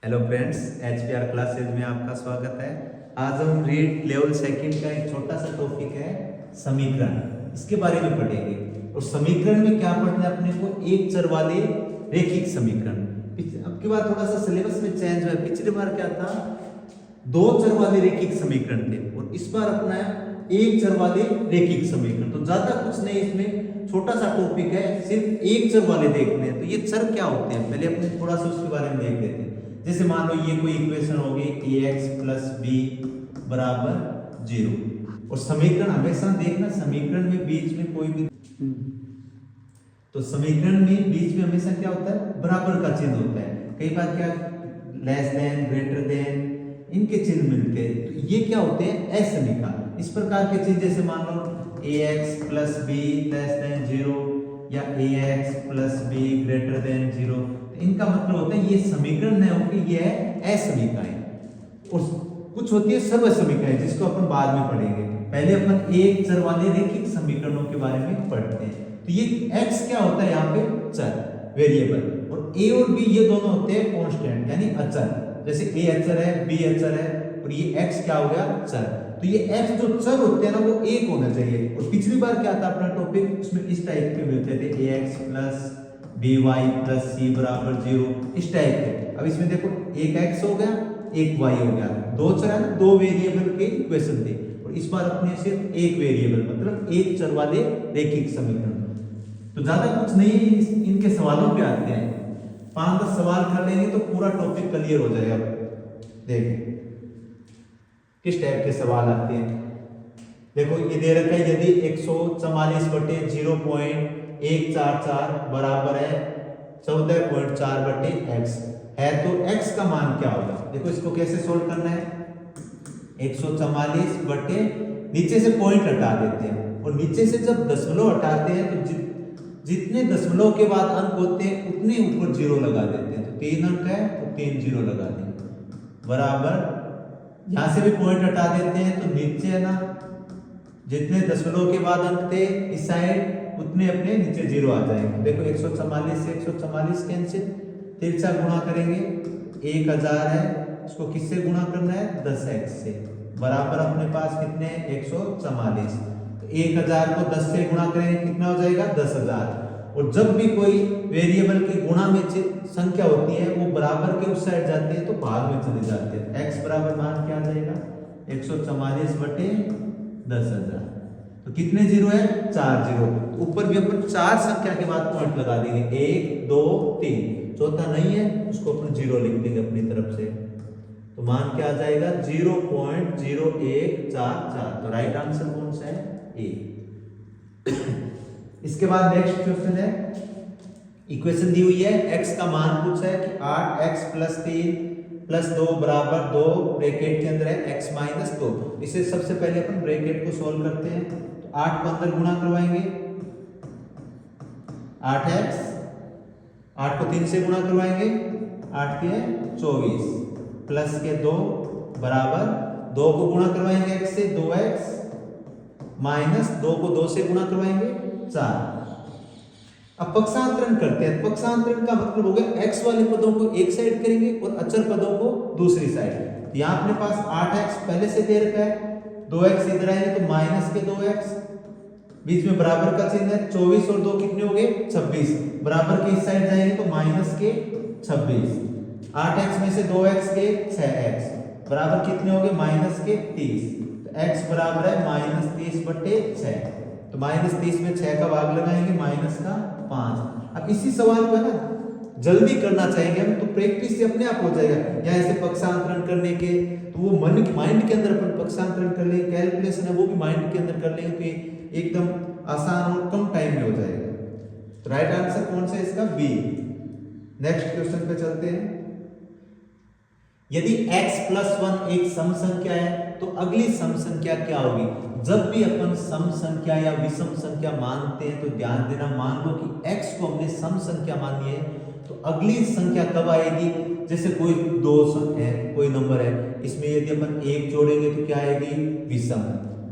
Hello friends, HPR classes में आपका स्वागत है। आज हम रीड लेवल सेकंड का एक छोटा सा टॉपिक है समीकरण, इसके बारे में पढ़ेंगे। और समीकरण में क्या पढ़ना है अपने को, एक चर वाले रैखिक समीकरण। अब की बार थोड़ा सा सिलेबस में चेंज हुआ है। पिछली बार क्या था, दो चर वाले रैखिक समीकरण थे और इस बार अपना है एक चर वाले रैखिक समीकरण। तो ज्यादा कुछ नहीं, इसमें छोटा सा टॉपिक है, सिर्फ एक चर वाले देखने हैं। तो ये चर क्या होते हैं पहले अपने थोड़ा सा उसके बारे में देख लेते हैं। जैसे मान लो ये कोई इक्वेशन होगी ax + b = 0 और समीकरण हमेशा देखना, समीकरण में बीच में कोई भी तो समीकरण में बीच में हमेशा क्या होता है, बराबर का चिन्ह होता है। कई बार क्या लेस देन, ग्रेटर देन, इनके चिन्ह मिलते हैं। तो ये क्या होते हैं, असमीका। इस प्रकार के चिन्ह जैसे मान लो ax + b <= 0 या ax + b > 0, इनका मतलब होता है ये समीकरण नहीं होगी, ये है असमीकाएं। और कुछ होती है सर्वसमीकाएं, जिसको अपन बाद में पढ़ेंगे। पहले अपन एक चर वाले रैखिक समीकरणों के बारे में पढ़ते हैं। तो ये x क्या होता है, यहाँ पे चर, वेरिएबल, और a और b ये दोनों होते हैं कांस्टेंट यानी अचर। जैसे a अचर है, b अचर है, और ये x क्या हो गया, चर। तो ये x जो चर होते हैं ना, वो एक होना चाहिए। और पिछली बार क्या था अपना टॉपिक, उसमें इस टाइप के मिलते थे ax + by + c = 0, इस टाइप के। अब इसमें देखो एक x हो गया, एक y हो गया, दो चर है ना, दो वेरिएबल के इक्वेशन थे। और इस बार अपने सिर्फ एक वेरिएबल, मतलब एक चर वाले रैखिक समीकरण। तो ज्यादा कुछ नहीं है, इनके सवालों पे आते हैं। 5-10 सवाल कर लेंगे तो पूरा टॉपिक क्लियर हो जाएगा। देखिए किस टाइप के सवाल आते हैं। देखो ये दे रखा है, यदि 144/0.144 बराबर है 14.4/x है, तो x का मान क्या होगा। देखो इसको कैसे सोल्व करना है, 144 बटे नीचे से पॉइंट हटा देते हैं, और नीचे से जब दशमलव हटाते हैं तो जितने दशमलव के बाद अंक होते हैं उतने ऊपर 0 लगा देते हैं। तो 3 अंक है तो 3 0 लगा देंगे, बराबर यहां से भी पॉइंट हटा देते हैं तो नीचे है ना, जितने दशमलव के बाद अंक थे इस साइड उतने अपने नीचे 0 आ जाएंगे। देखो 144 से 144 कैंसिल, तिरछा गुणा करेंगे, 1000 है, इसको किससे गुणा करना है, 10x से, बराबर अपने पास कितने 144। तो 1000 को 10 से गुणा करेंगे, कितना हो जाएगा 10000। और जब भी कोई वेरिएबल के गुणा में संख्या होती है वो बराबर के उस साइड जाते हैं तो भाग में चले जाते हैं। x बराबर मान क्या आ जाएगा, 144 बटे 10,000। तो कितने जीरो है, 4 जीरो। तो ऊपर भी अपन 4 संख्या के बाद पॉइंट लगा देंगे, 1 2 3, चौथा नहीं है उसको अपन 0 लिख देंगे अपनी तरफ से। तो मान क्या आ जाएगा, 0.0144। तो राइट आंसर कौन सा है, ए। इसके बाद नेक्स्ट क्वेश्चन है, इक्वेशन दी हुई है, x का मान पूछा है कि 8x + 3 + 2 = 2, ब्रैकेट के अंदर है x - 2। इसे सबसे पहले अपन ब्रैकेट को सॉल्व करते हैं। तो 8 को अंदर गुणा करवाएंगे, 8x, 8 को 3 से गुणा करवाएंगे, 8 के 24 प्लस के 2 बराबर 2 को गुणा करवाएंगे x से, 2x माइनस 2 को 2 से गुणा करवाएंगे, 4। अब पक्षांतरण करते हैं। पक्षांतरण का मतलब हो गया x वाले पदों को एक साइड करेंगे और अचर पदों को दूसरी साइड। यहाँ अपने पास 8x पहले से दे रखा है, 2x इधर आएंगे तो माइनस के 2x, बीच में बराबर का चिन्ह है, 24 और 2 कितने हो गए, 26, बराबर के इस साइड जाएंगे तो माइनस के 26। 8x में से 2x के 6x, बराबर कितने हो गए, माइनस के 30। तो x बराबर है -30/6। तो -30 में 6 का भाग लगाएंगे, माइनस का 5। अब इसी सवाल को है ना जल्दी करना चाहेंगे हम, तो प्रैक्टिस से अपने आप हो जाएगा। या ऐसे पक्षांतरण करने के तो वो मन माइंड के अंदर अपन पक्षांतरण कर लेंगे, कैलकुलेशन है वो भी माइंड के अंदर कर लेंगे, तो एकदम आसान और कम टाइम में हो जाएगा। तो राइट आंसर कौन सा है इसका, बी। नेक्स्ट क्वेश्चन पे चलते हैं। यदि x + 1 एक सम संख्या है तो अगली सम संख्या क्या होगी। जब भी अपन सम संख्या या विषम संख्या मानते हैं तो ध्यान देना, मान लो कि x को हमने सम संख्या मानी है तो अगली संख्या कब आएगी। जैसे कोई दो है, कोई नंबर है, इसमें यदि अपन 1 जोड़ेंगे तो क्या आएगी, विषम,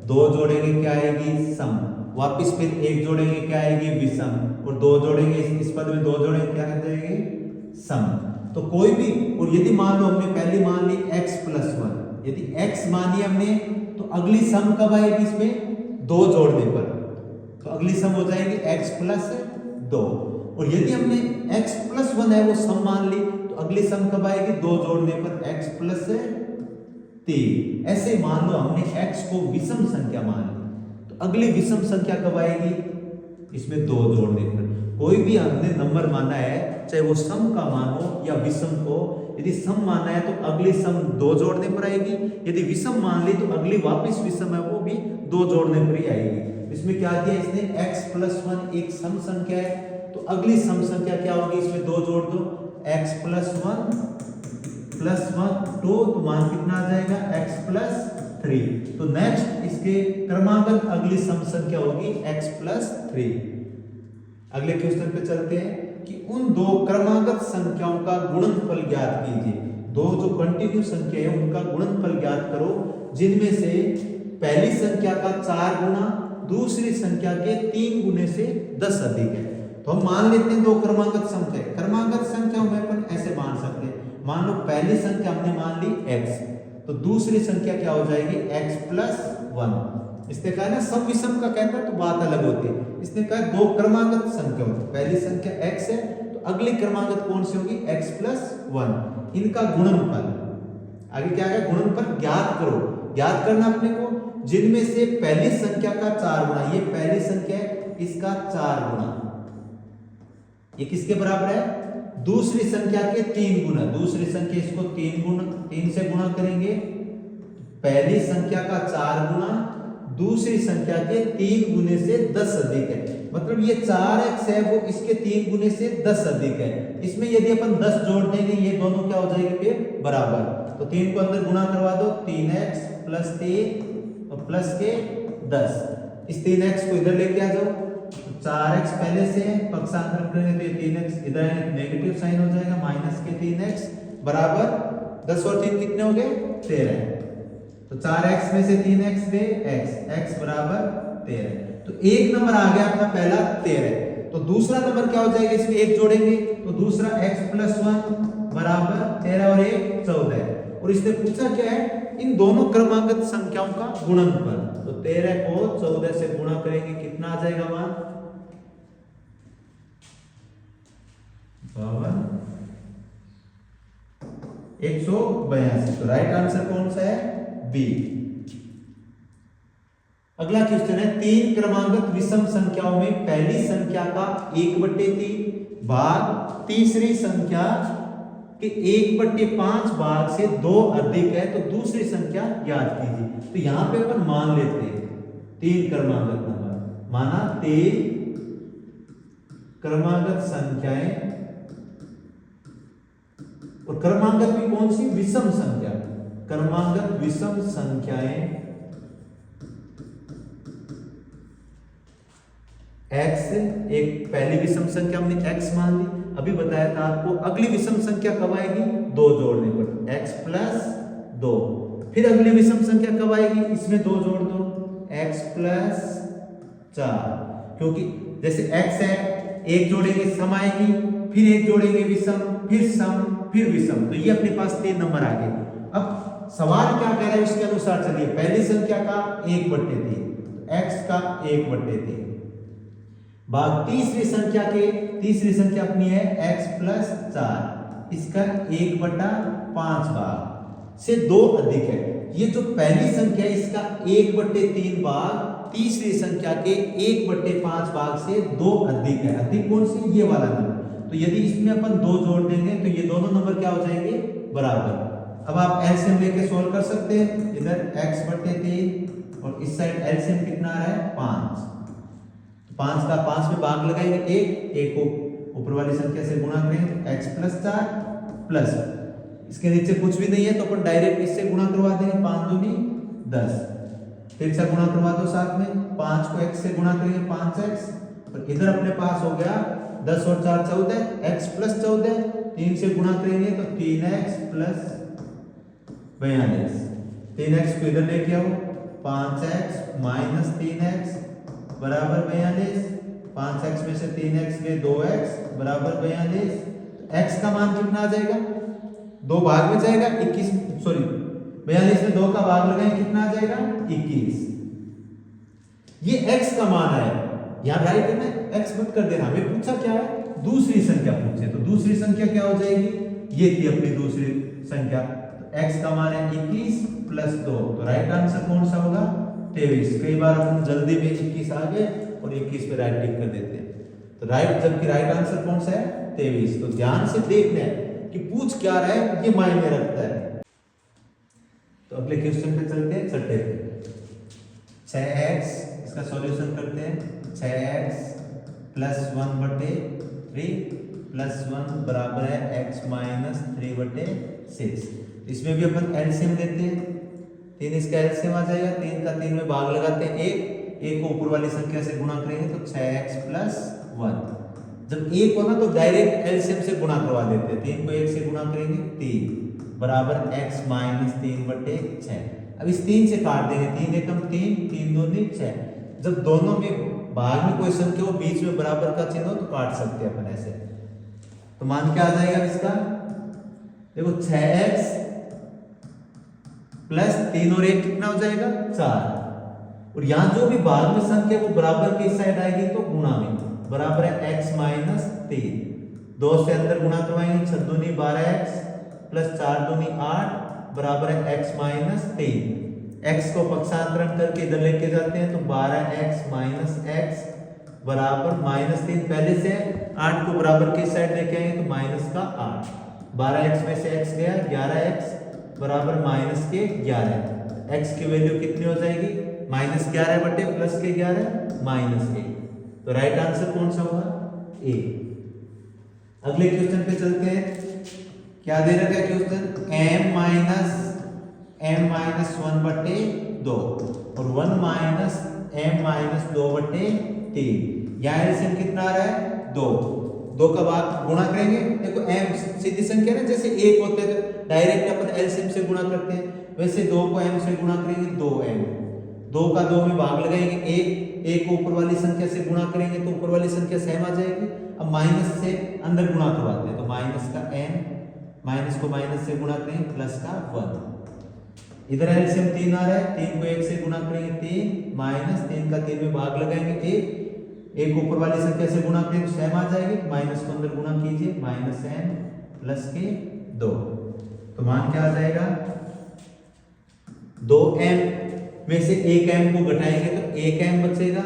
2 जोड़ेंगे क्या आएगी, सम, वापिस फिर 1 जोड़ेंगे क्या आएगी, विषम, और 2 जोड़ेंगे इस पद में 2 जोड़ेंगे क्या आ जाएगी, सम। तो कोई भी, और यदि मान लो हमने पहले मान ली x प्लस 1, यदि x मानी हमने तो अगली सम कब आएगी इसमें 2 जोड़ने पर, तो अगली सम हो जाएगी x प्लस 2। और यदि हमने x प्लस 1 है वो सम मान ली तो अगली सम कब आएगी 2 जोड़ने पर x प्लस 3। ऐसे मान लो हमने x को विषम संख्या मान ली तो अगली विषम संख्या कब आएगी इसमें 2 जोड़ने पर। कोई भी हमने नंबर माना है चाहे वो सम का मान हो या विषम को, यदि सम माना है तो अगली सम 2 जोड़ने पर आएगी, यदि विषम मान ली तो अगली वापस विषम है वो भी 2 जोड़ने पर ही आएगी। इसमें क्या दिया इसने x प्लस 1 एक सम संख्या है तो अगली सम संख्या क्या होगी इसमें 2 जोड़ दो, x प्लस 1 प्लस 1 2, तो मान कितना आ जाएगा x प्लस 3। तो नेक्स्ट इसके क्रमागत अगली सम संख्या होगी x प्लस 3। अगले क्वेश्चन पे चलते हैं कि उन दो क्रमागत संख्याओं का गुणनफल ज्ञात कीजिए। दो जो कंटिन्यू संख्या है उनका गुणनफल ज्ञात करो जिनमें से पहली संख्या का 4 गुना दूसरी संख्या के 3 गुने से 10 अधिक है। तो हम मान लेते हैं दो क्रमागत संख्या, क्रमागत संख्याओं में अपन ऐसे मान सकते हैं, मान लो पहली संख्या हमने मान ली x, तो दूसरी संख्या क्या हो जाएगी x प्लस 1। इसने कहा ना सम विषम का कहता है तो बात अलग होती है, इसने कहा दो क्रमागत संख्या, पहली संख्या x है तो अगली क्रमागत कौन सी होगी x प्लस 1, इनका गुणनफल। आगे क्या है गुणनफल ज्ञात करो, ज्ञात करना अपने को जिनमें से पहली संख्या का 4 गुना, ये पहली संख्या है इसका 4 गुना, ये किसके बराबर है दूसरी संख्या के 3 गुना, दूसरी संख्या इसको 3 से गुणा करेंगे, पहली संख्या का 4 गुना दूसरी संख्या के 3 गुने से 10 अधिक है। मतलब ये 4x है वो इसके 3 गुने से 10 अधिक है। इसमें यदि अपन 10 जोड़ देंगे ये दोनों क्या हो जाएंगे फिर बराबर, तो 3 को अंदर गुणा करवा दो, 3x प्लस 3 और प्लस के 10, इस 3x को इधर लेके आ जाओ, तो 4x पहले से है पक्षांतरण करेंगे तो ये 3x इधर नेगेटिव साइन हो जाएगा, माइनस के 3x बराबर 10 और 3 कितने हो गए 13, तो 4x में से 3x गए x बराबर 13। तो एक नंबर आ गया अपना पहला 13, तो दूसरा नंबर क्या हो जाएगा इसमें एक जोड़ेंगे तो दूसरा x प्लस 1 बराबर 13 और 1 14। और इसने पूछा क्या है इन दोनों क्रमागत संख्याओं का गुणनफल, तो 13 को 14 से गुणा करेंगे कितना आ जाएगा मान 182। तो राइट आंसर कौन सा है बी। अगला क्वेश्चन है 3 क्रमागत विषम संख्याओं में पहली संख्या का 1/3 भाग तीसरी संख्या के 1/5 भाग से 2 अधिक है तो दूसरी संख्या ज्ञात कीजिए। तो यहां पे अपन मान लेते हैं 3 क्रमागत नंबर, माना 3 क्रमागत संख्याएं, और क्रमागत भी कौन सी विषम संख्या, क्रमागत विषम संख्याएं x, एक पहली विषम संख्या हमने x मान ली, अभी बताया था आपको अगली विषम संख्या कब आएगी 2 जोड़ने पर x प्लस 2, फिर अगली विषम संख्या कब आएगी इसमें 2 जोड़ दो x प्लस 4, क्योंकि जैसे x है एक जोड़ेंगे सम आएगी, फिर एक जोड़ेंगे विषम, फिर सम, फिर विषम, तो ये अपने पास 3 नंबर आ गए। अब सवाल क्या कह रहा है उसके अनुसार चलिए, पहली संख्या का 1/3, x का 1/3 भाग तीसरी संख्या के, तीसरी संख्या अपनी है x प्लस 4, इसका 1/5 भाग से 2 अधिक है। ये जो पहली संख्या है इसका 1/3 भाग तीसरी संख्या के 1/5 भाग से 2 अधिक है। अधिक कौन सी ये वाला नंबर, तो यदि इसमें अपन 2 जोड़ देंगे तो ये दोनों नंबर क्या हो जाएंगे बराबर। अब आप एलसीएम लेके सोल्व कर सकते हैं, इधर x/3 और इस साइड एलसीएम कितना आ रहा है 5, 5 का 5 में भाग लगाएंगे 1 को ऊपर वाली संख्या से गुणा करेंगे तो x प्लस 4 प्लस इसके नीचे कुछ भी नहीं है तो अपन डायरेक्ट इससे गुणा करवा देंगे, 5 दूनी 10, फिर से गुणा करवा दो साथ में, 5 को x से गुणा करेंगे 5x, और इधर अपने पास हो गया 10 और 4 14, x प्लस 14, 3 से गुणा करेंगे तो 3x प्लस 42, 3x को इधर लेके आओ, 5x माइनस 3x बराबर 42, 5x में से 3x गए 2x बराबर 42, x का मान कितना आ जाएगा, 2 भाग में जाएगा 21, सॉरी 42 में 2 का भाग लगाएंगे कितना आ जाएगा 21। ये x का मान है, यहां राइट में x मत कर देना, हमें पूछा क्या है, दूसरी संख्या पूछे, तो दूसरी संख्या क्या हो जाएगी, ये थी अपनी दूसरी संख्या, तो x का मान है 21 प्लस 2, तो राइट आंसर कौन सा होगा 23। कई बार हम जल्दी में 21 आ गए और 21 पे राइट टिक कर देते हैं, तो राइट, जबकि राइट आंसर कौन सा है 23। तो ध्यान से देखना है कि पूछ क्या रहा है, ये मायने रखता है। तो अगले क्वेश्चन पे चलते हैं, छठे पे 6x, इसका सॉल्यूशन करते हैं, 6x प्लस 1/3 प्लस 1 बराबर है x माइनस 3/6। इसमें भी अपन एलसीएम लेते हैं, 3 इसका एलसीएम आ जाएगा, 3 का 3 में भाग लगाते हैं 1 को ऊपर वाली संख्या से गुणा करेंगे तो 6x प्लस 1। जब 1 हो ना तो डायरेक्ट एलसीएम से गुणा करवा देते हैं, 3 को 1 से गुणा करेंगे 3 बराबर x माइनस 3/6। अब इस 3 से काट देंगे, 3 एकम 3, 3 दूनी 6। जब दोनों में भाग में कोई संख्या हो, बीच में बराबर का चिन्ह हो तो काट सकते हैं अपन ऐसे। तो मान क्या आ जाएगा इसका, देखो 6x प्लस 3 और 1 कितना हो जाएगा 4, और यहां जो भी भाग में संख्या वो बराबर की साइड आएगी तो गुणा में, बराबर है x माइनस 3। 2 से अंदर गुणा करवाएंगे, 6 दूनी 12x प्लस 4 दूनी 8 बराबर है x माइनस 3। x को पक्षांतरण करके इधर लेके जाते हैं तो 12x माइनस x बराबर माइनस 3, पहले से 8 को बराबर की साइड लेके आएंगे तो माइनस का 8, 12x में से x गया 11x बराबर माइनस के 11। x की वैल्यू कितनी हो जाएगी, माइनस 11 बटे प्लस के 11 माइनस 1। तो राइट आंसर कौन सा होगा ए। अगले क्वेश्चन पे चलते हैं, क्या दे रखा है क्वेश्चन, m माइनस 1/2 और 1 माइनस m माइनस 2/3। यहाँ एलसीएम कितना आ रहा है 2 का भाग गुणा करेंगे, देखो m सीधी संख्या ना, जैसे 1 होते हैं तो डायरेक्ट अपन एलसीएम से गुणा करते हैं, वैसे 2 को m से गुणा करेंगे 2m, 2 का 2 में भाग लगाएंगे 1 को ऊपर वाली संख्या से गुणा करेंगे तो ऊपर वाली संख्या सेम आ जाएगी। अब माइनस से अंदर गुणा करवाते हैं तो माइनस का m, माइनस को माइनस से गुणा करेंगे प्लस का 1। इधर एलसीएम 3 आ रहा है, 3 को 1 से गुणा करेंगे 3 माइनस 3 का 3 में भाग लगाएंगे 1 को ऊपर वाली संख्या से गुणा करेंगे तो सेम आ जाएगी, माइनस को अंदर गुणा कीजिए माइनस m प्लस के 2, तो मान क्या आ जाएगा 2m में से 1m को घटाएंगे तो 1m बचेगा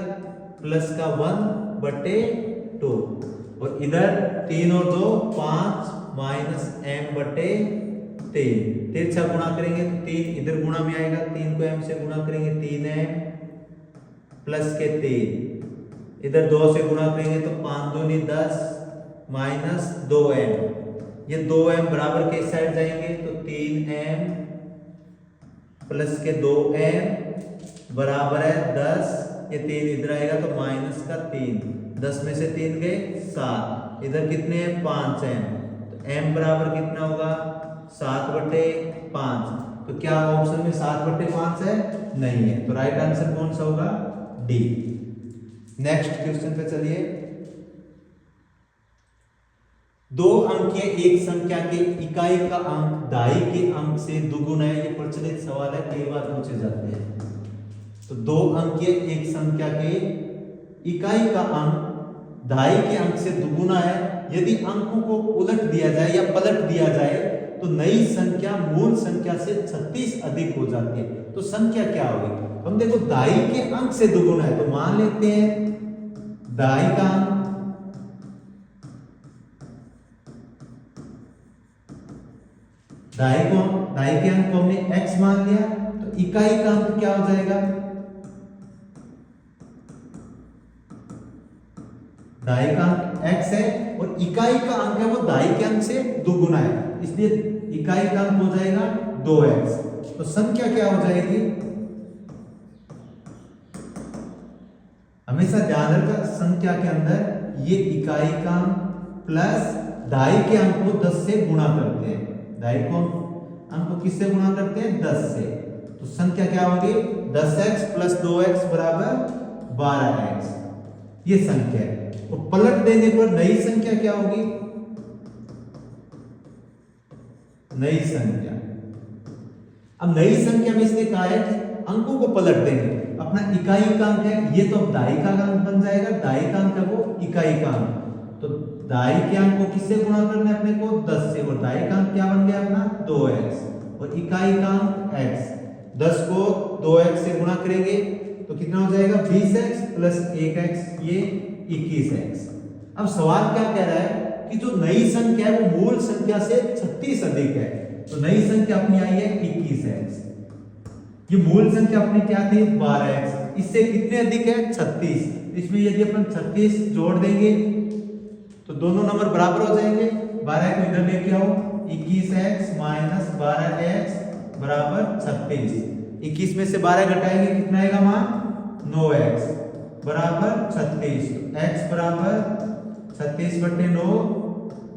प्लस का 1/2, और इधर 3 और 2 5 माइनस m/3, तिरछा गुणा करेंगे तो 3 इधर गुणा में आएगा, 3 को m से गुणा करेंगे 3m प्लस के 3, इधर 2 से गुणा करेंगे तो 5 दूनी 10 माइनस 2m, ये 2m बराबर के इस साइड जाएंगे तो 3m प्लस के 2m बराबर है 10, ये 3 इधर आएगा तो माइनस का 3, 10 में से 3 गए 7, इधर कितने हैं 5m, तो m बराबर कितना होगा 7/5। तो क्या ऑप्शन में 7/5 है, नहीं है, तो राइट आंसर कौन सा होगा डी। नेक्स्ट क्वेश्चन पे चलिए, 2 अंकीय एक संख्या के इकाई का अंक दाई के अंक से दुगुना है, ये प्रचलित सवाल है, कई बार पूछे जाते हैं। तो 2 अंकीय एक संख्या के इकाई का अंक दाई के अंक से दुगुना है, यदि अंकों को उलट दिया जाए या पलट दिया जाए तो नई संख्या मूल संख्या से 36 अधिक हो जाती है, तो संख्या क्या होगी। हम देखो दाई के अंक से दुगुना है, तो मान लेते हैं दाई का अंक दाई के अंक को हमने x मान लिया, तो इकाई का अंक क्या हो जाएगा, दाई का अंक x है और इकाई का अंक है वो दाई के अंक से दुगुना है, इसलिए इकाई का अंक हो जाएगा 2x। तो संख्या क्या हो जाएगी, हमेशा ध्यान रखना संख्या के अंदर ये इकाई का अंक प्लस दाई के अंक को 10 से गुणा करते हैं, दाई को अंक को किससे गुणा करते हैं 10 से, तो संख्या क्या होगी 10x प्लस 2x बराबर 12x, ये संख्या है। और पलट देने पर नई संख्या क्या होगी, नई संख्या। अब नई संख्या में इसने कहा है कि अंकों को पलट देंगे। अपना इकाई-अंक है, ये तो अब दायिका-अंक बन जाएगा। दायिका-अंक है वो इकाई-अंक। तो दायिका-अंक को किससे गुणा करना है अपने को? 10 से। और दायिका-अंक क्या बन गया अपना? 2x। और इकाई-अंक x। 10 को 2x से गुणा करेंगे तो कितना हो जाएगा? 20x प्लस 1x, ये 21x। अब सवाल क्या कह रहा है कि जो नई संख्या है वो मूल संख्या से 36 अधिक है। तो नई संख्या अपनी आई है 21x। ये मूल संख्या अपनी क्या थी? 12x। इससे कितने अधिक है? 36। इसमें यदि अपन 36 जोड़ देंगे तो दोनों नंबर बराबर हो जाएंगे। 12 को इधर लेके आओ, 21x माइनस 12x बराबर 36। 21 में से 12 घटाएंगे, कितना आएगा मान? 9x बराबर 36। तो x बराबर 36/9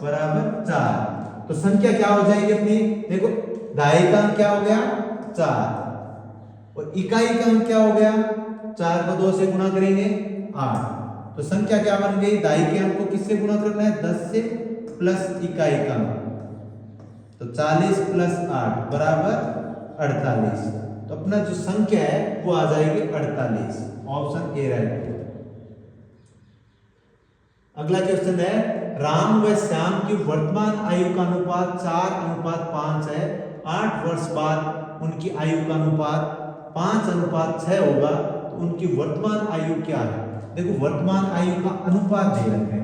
बराबर 4। तो संख्या क्या हो जाएगी अपनी? देखो, दायिका-अंक क्या हो गया? 4। और इकाई-अंक क्या हो गया? 4 को 2 से गुणा करेंगे 8। तो संख्या क्या बन गई? दायिका-अंक को किससे गुणा करना है? 10 से प्लस इकाई-अंक। तो 40 प्लस 8 बराबर 48। तो अपना जो संख्या है वो आ जाएगी 48। Option A right. अगला क्वेश्चन है, राम व श्याम की वर्तमान आयु का अनुपात 4:5 है। 8 वर्ष बाद उनकी आयु का अनुपात 5:6 होगा। तो उनकी वर्तमान आयु क्या है? देखो, वर्तमान आयु का अनुपात दे रखे हैं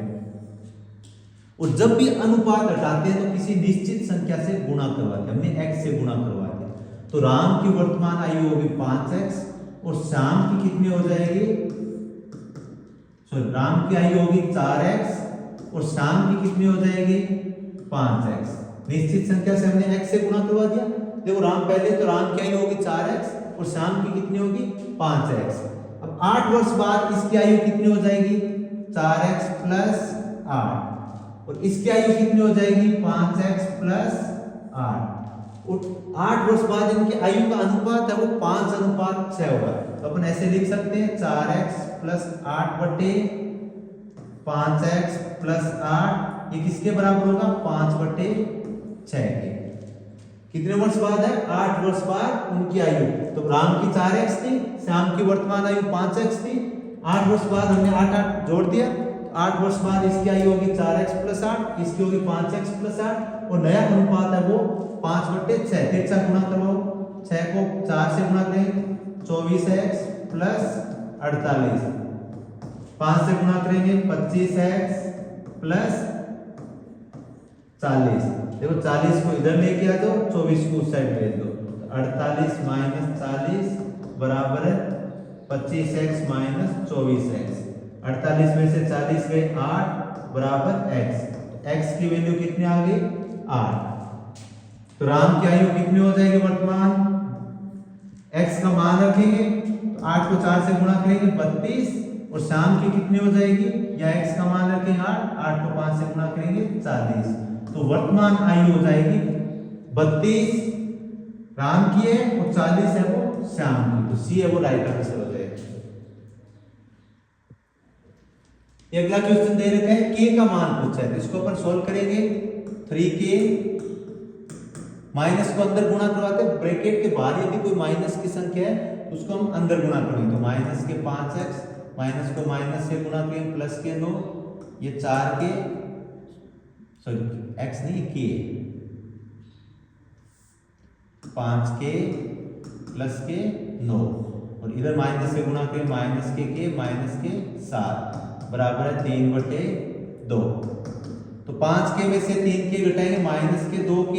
और जब भी अनुपात हटाते हैं तो किसी निश्चित संख्या से गुणा करवाते हैं। हमने x से गुणा करवा दिया। तो राम की वर्तमान आयु होगी 5x और श्याम की कितनी हो जाएगी? सॉरी, राम की आयु होगी 4x और श्याम की कितनी हो जाएगी? 5x। निश्चित संख्या से हमने x से गुणा करवा दिया। देखो, राम पहले तो राम की आयु होगी 4x और श्याम की कितनी होगी? 5x। अब 8 वर्ष बाद इसकी आयु कितनी हो जाएगी? 4x plus 8। और इसकी आयु कितनी हो जाएगी? 5x plus 8। और 8 वर्ष बाद इनकी आयु का अनुपात है वो 5:6 होगा। तो अपन ऐसे लिख सकते हैं 4x प्लस 8/5x प्लस 8, ये किसके बराबर होगा? 5/6 के। कितने वर्ष बाद है? 8 वर्ष बाद उनकी आयु। तो राम की 4x थी, श्याम की वर्तमान आयु 5x थी। 8 वर्ष बाद हमने 8 जोड़ दिया। 8 वर्ष बाद इसकी आयु होगी 4x प्लस 8, इसकी होगी 5x प्लस 8 और नया अनुपात है वो 5/6। फिर से गुणा करवाओ, 6 को 4 से गुणा करेंगे 24x प्लस 48। 5 से गुणा करेंगे 25x प्लस 40। देखो, 40 को इधर लेके आ दो, 24 को उस साइड भेज दो। 48 माइनस 40 बराबर है 25x माइनस 24x। 48 में से 40 गए 8 बराबर x। x की वैल्यू कितनी आ गई? 8। तो राम की आयु कितनी हो जाएगी वर्तमान? x का मान रखेंगे तो 8 को 4 से गुणा करेंगे 32 और श्याम की कितनी हो जाएगी? या x का मान रखेंगे 8 को 5 से गुणा करेंगे 40। तो वर्तमान आयु हो जाएगी 32 राम की है और 40 है वो श्याम की। तो सी है वो राइट आंसर हो जाएगा। अगला क्वेश्चन दे रखा है k का मान पूछा है, तो इसको अपन सोल्व करेंगे। 3k माइनस को अंदर गुणा करवाते हैं, ब्रैकेट के बाहर यदि कोई माइनस की संख्या है तो उसको हम अंदर गुणा करेंगे। तो माइनस के 5x, माइनस को माइनस से गुणा करेंगे, प्लस के 9, ये 4k, सॉरी x नहीं k, 5k प्लस के 9 और इधर माइनस से गुणा करें, माइनस के माइनस के 7 बराबर है 3/2। तो 5k में से 3k घटाएंगे, माइनस के 2k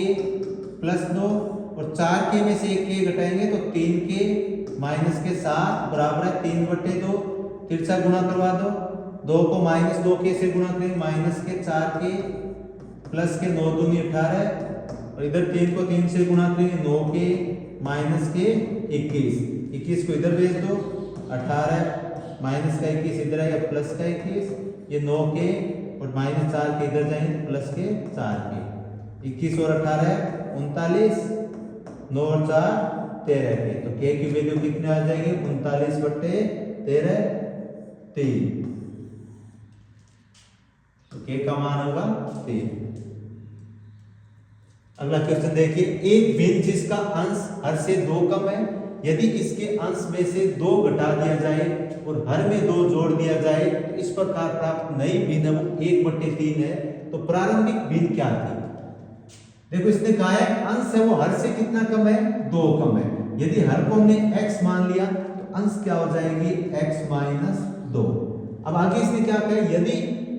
प्लस 2 और 4k में से 1k घटाएंगे तो 3k माइनस के 7 बराबर है 3/2। फिर से गुणा करवा दो, 2 को माइनस 2k से गुणा करेंगे, माइनस के 4k प्लस के 9 दूनी 18 और इधर 3 को 3 से गुणा करेंगे 9k माइनस के 21 को इधर भेज दो, 18 माइनस का 21 इधर आएगा प्लस का 21, ये 9k और माइनस 4k इधर जाएंगे प्लस के 4k, 21 और 18 39, 9 और 4 13k। तो k की वैल्यू कितनी आ जाएगी? 39/13 3। तो k का मान होगा 3। अगला क्वेश्चन देखिए, एक भिन्न जिसका अंश हर से 2 कम है, यदि इसके अंश में से 2 घटा दिया जाए और हर में 2 जोड़ दिया जाए तो इस प्रकार प्राप्त नई भिन्न है वो 1/3 है। तो प्रारंभिक भिन्न क्या थी? देखो इसने कहा है अंश है वो हर से कितना कम है, 2 कम है। यदि हर को हमने x मान लिया तो अंश क्या हो जाएगी, x - 2। अब आगे इसने क्या कहा, यदि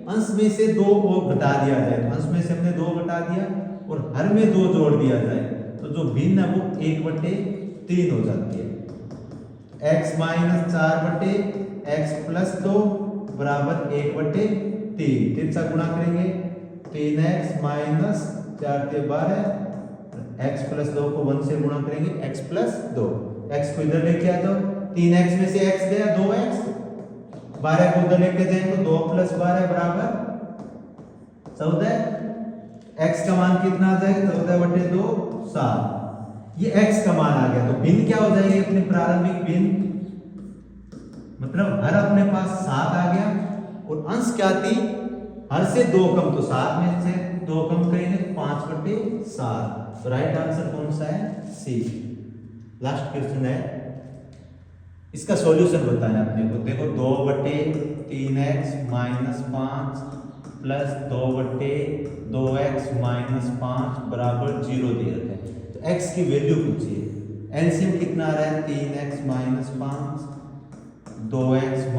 अंश में से 2 को घटा दिया जाए, तो अंश में से हमने 2 घटा दिया और हर में 2 जोड़ दिया जाए तो जो भिन्न है वो 1/3 हो जाती है। x - 4/x + 2 बराबर 1/3। 3 से गुणा करेंगे, 3x - 4 × 12, x + 2 को 1 से गुणा करेंगे, x + 2। x को इधर लेके आ जाओ, 3x में से x गया 2x, 12 को उधर लेके जाए तो 2 + 12 बराबर 14। x का मान कितना आ जाएगा, 14/2 7। ये x का मान आ गया। तो भिन्न क्या हो जाएगी अपनी प्रारंभिक भिन्न, मतलब हर अपने पास 7 आ गया और अंश क्या थी, हर से 2 कम, तो 7 में से 2 कम करेंगे 5/7। तो राइट आंसर कौन सा है, सी। लास्ट क्वेश्चन है, इसका सॉल्यूशन बताएं अपने को। देखो 2/3x - 5 प्लस 2/2x - 5 बराबर 0 दे रखा है। तो x की वैल्यू पूछिए। एलसीएम कितना आ रहा है, 3x - 5, 2x -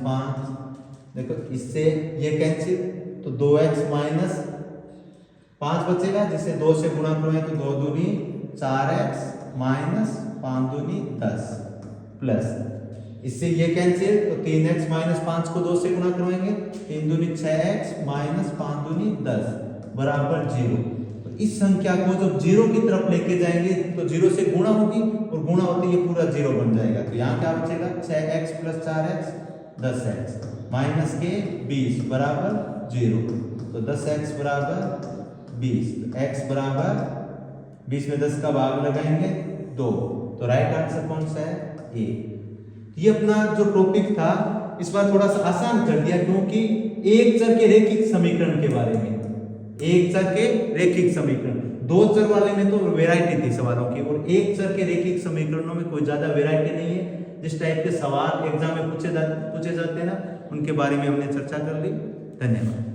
5। देखो इससे ये कैंसिल, तो 2x - 5 बचेगा, जिसे 2 से गुणा करोगे तो 2 दूनी 4x - 5 दूनी 10 प्लस इससे ये कैंसिल, तो 3x - 5 को 2 से गुणा करवाएंगे, 3 दूनी 6x - 5 दूनी 10 बराबर 0। तो इस संख्या को जब 0 की तरफ लेके जाएंगे तो 0 से गुणा होगी और गुणा होते ये पूरा 0 बन जाएगा। तो यहाँ क्या बचेगा, 6x + 4x 10x माइनस के 20 बराबर 0। तो 10x बराबर 20। तो x बराबर 20 में 10 का भाग लगाएंगे 2। तो राइट आंसर कौन सा है, ए। ये अपना जो टॉपिक था इस बार थोड़ा सा आसान कर दिया, क्योंकि एक चर के रैखिक समीकरण के बारे में, एक चर के रैखिक समीकरण, 2 चर वाले में तो वैरायटी थी सवालों की, और एक चर के रैखिक समीकरणों में कोई ज्यादा वैरायटी नहीं है। जिस टाइप के सवाल एग्जाम में पूछे जाते हैं ना, उनके बारे में हमने चर्चा कर ली। धन्यवाद।